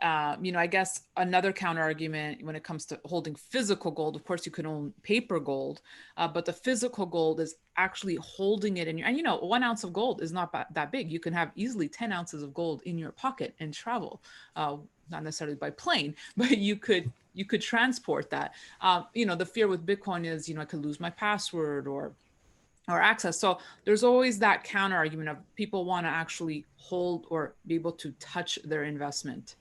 I guess another counter argument when it comes to holding physical gold, of course, you can own paper gold, but the physical gold is actually holding it in your, and 1 ounce of gold is not that big. You can have easily 10 ounces of gold in your pocket and travel, not necessarily by plane, but you could transport that. The fear with Bitcoin is, I could lose my password or access. So there's always that counter argument of people want to actually hold or be able to touch their investment.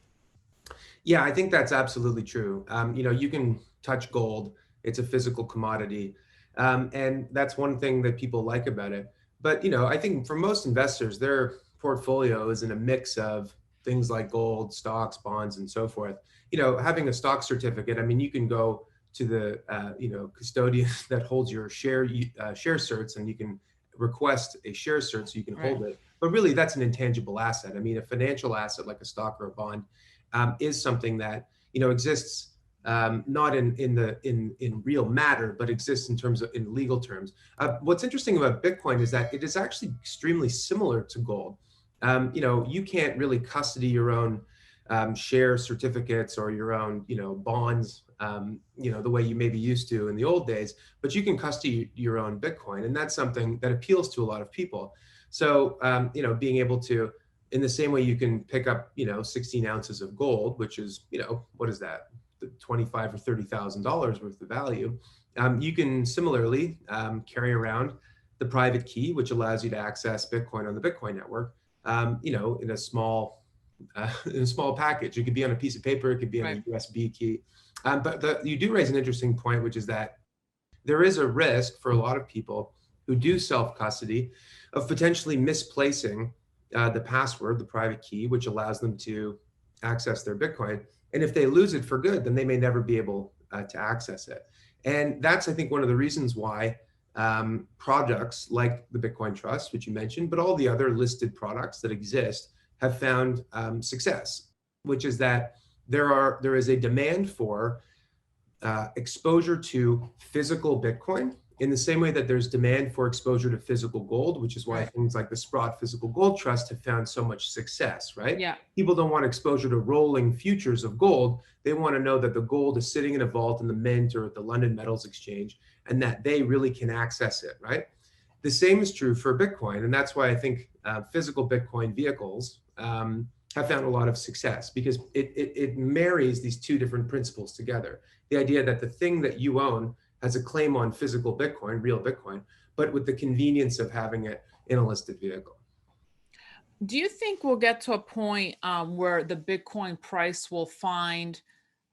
Yeah, I think that's absolutely true. You can touch gold; it's a physical commodity, and that's one thing that people like about it. But I think for most investors, their portfolio is in a mix of things like gold, stocks, bonds, and so forth. Having a stock certificate, I mean, you can go to the custodian that holds your share certs, and you can request a share cert so you can Right. hold it. But really, that's an intangible asset. I mean, a financial asset like a stock or a bond is something that exists, not in real matter, but exists in terms of in legal terms. What's interesting about Bitcoin is that it is actually extremely similar to gold. You can't really custody your own share certificates or your own bonds, the way you maybe used to in the old days, but you can custody your own Bitcoin, and that's something that appeals to a lot of people. So being able to, in the same way you can pick up 16 ounces of gold, which is what is that, 25 or $30,000 worth of value. You can similarly carry around the private key, which allows you to access Bitcoin on the Bitcoin network, in a small package. It could be on a piece of paper, it could be on Right. a USB key. But you do raise an interesting point, which is that there is a risk for a lot of people who do self custody of potentially misplacing the password, the private key, which allows them to access their Bitcoin. And if they lose it for good, then they may never be able to access it. And that's, I think, one of the reasons why projects like the Bitcoin Trust, which you mentioned, but all the other listed products that exist have found success, which is that there is a demand for exposure to physical Bitcoin in the same way that there's demand for exposure to physical gold, which is why Right. things like the Sprott Physical Gold Trust have found so much success, right? Yeah. People don't want exposure to rolling futures of gold. They want to know that the gold is sitting in a vault in the mint or at the London Metals Exchange and that they really can access it, right? The same is true for Bitcoin. And that's why I think physical Bitcoin vehicles have found a lot of success because it marries these two different principles together. The idea that the thing that you own has a claim on physical Bitcoin, real Bitcoin, but with the convenience of having it in a listed vehicle. Do you think we'll get to a point where the Bitcoin price will find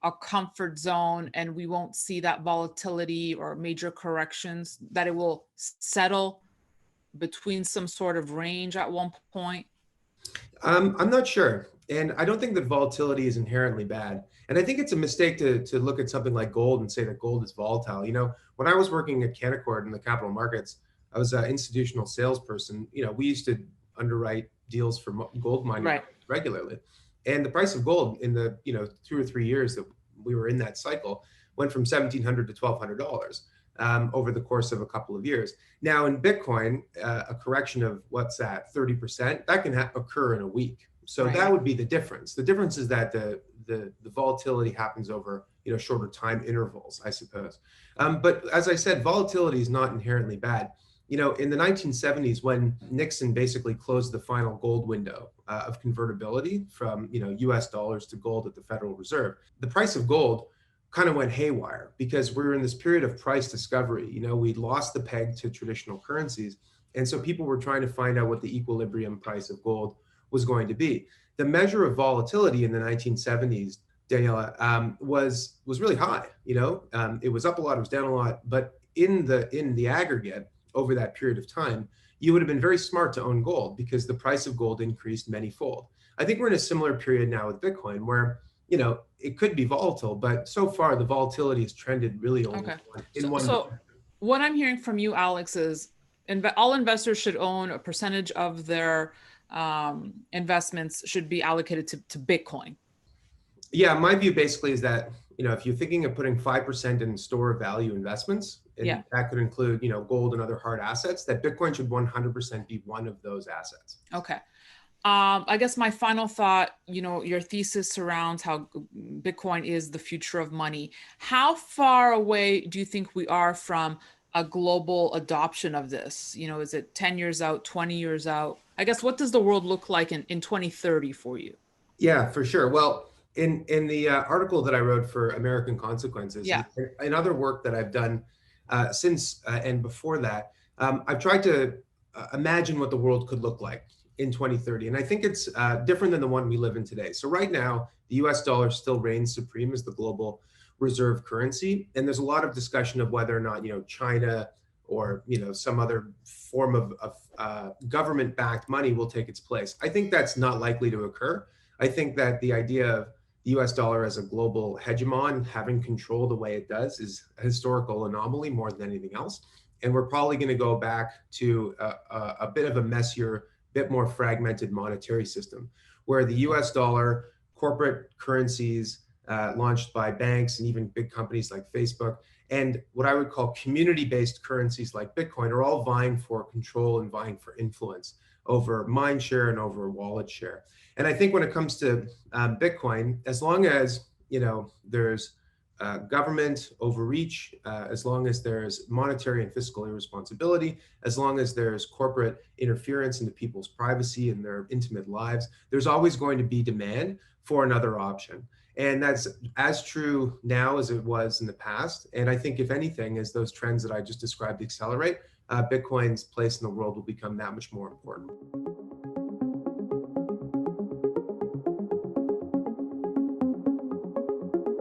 a comfort zone and we won't see that volatility or major corrections, that it will settle between some sort of range at one point? I'm not sure. And I don't think that volatility is inherently bad. And I think it's a mistake to look at something like gold and say that gold is volatile. When I was working at Canaccord in the capital markets, I was an institutional salesperson. We used to underwrite deals for gold mining Right. companies regularly. And the price of gold in the 2 or 3 years that we were in that cycle went from $1,700 to $1,200 over the course of a couple of years. Now in Bitcoin, a correction of what's that, 30%, that can occur in a week. So Right. that would be the difference. The difference is that the volatility happens over shorter time intervals, I suppose. But as I said, volatility is not inherently bad. In the 1970s, when Nixon basically closed the final gold window of convertibility from U.S. dollars to gold at the Federal Reserve, the price of gold kind of went haywire because we were in this period of price discovery. We'd lost the peg to traditional currencies, and so people were trying to find out what the equilibrium price of gold was going to be. The measure of volatility in the 1970s, Daniela, was really high. It was up a lot, it was down a lot, but in the aggregate over that period of time, you would have been very smart to own gold because the price of gold increased manyfold. I think we're in a similar period now with Bitcoin where it could be volatile, but so far the volatility has trended really only Okay. in So, one so direction. what I'm hearing from you, Alex, is all investors should own a percentage of their investments should be allocated to Bitcoin. Yeah, my view basically is that if you're thinking of putting 5% in store of value investments, and Yeah. that could include gold and other hard assets, that Bitcoin should 100% be one of those assets. Okay. I guess my final thought, your thesis surrounds how Bitcoin is the future of money. How far away do you think we are from a global adoption of this? Is it 10 years out, 20 years out? I guess what does the world look like in 2030 for you? Yeah, for sure. Well, in the article that I wrote for American Consequences, Yeah. and in other work that I've done since and before that, I've tried to imagine what the world could look like in 2030, and I think it's different than the one we live in today. So right now, the U.S. dollar still reigns supreme as the global reserve currency, and there's a lot of discussion of whether or not China or some other form of government-backed money will take its place. I think that's not likely to occur. I think that the idea of the US dollar as a global hegemon having control the way it does is a historical anomaly more than anything else. And we're probably going to go back to a bit of a messier, bit more fragmented monetary system where the US dollar, corporate currencies launched by banks and even big companies like Facebook, and what I would call community based currencies like Bitcoin are all vying for control and vying for influence over mind share and over wallet share. And I think when it comes to Bitcoin, as long as there's government overreach, as long as there's monetary and fiscal irresponsibility, as long as there's corporate interference into people's privacy and their intimate lives, there's always going to be demand for another option. And that's as true now as it was in the past. And I think, if anything, as those trends that I just described accelerate, Bitcoin's place in the world will become that much more important.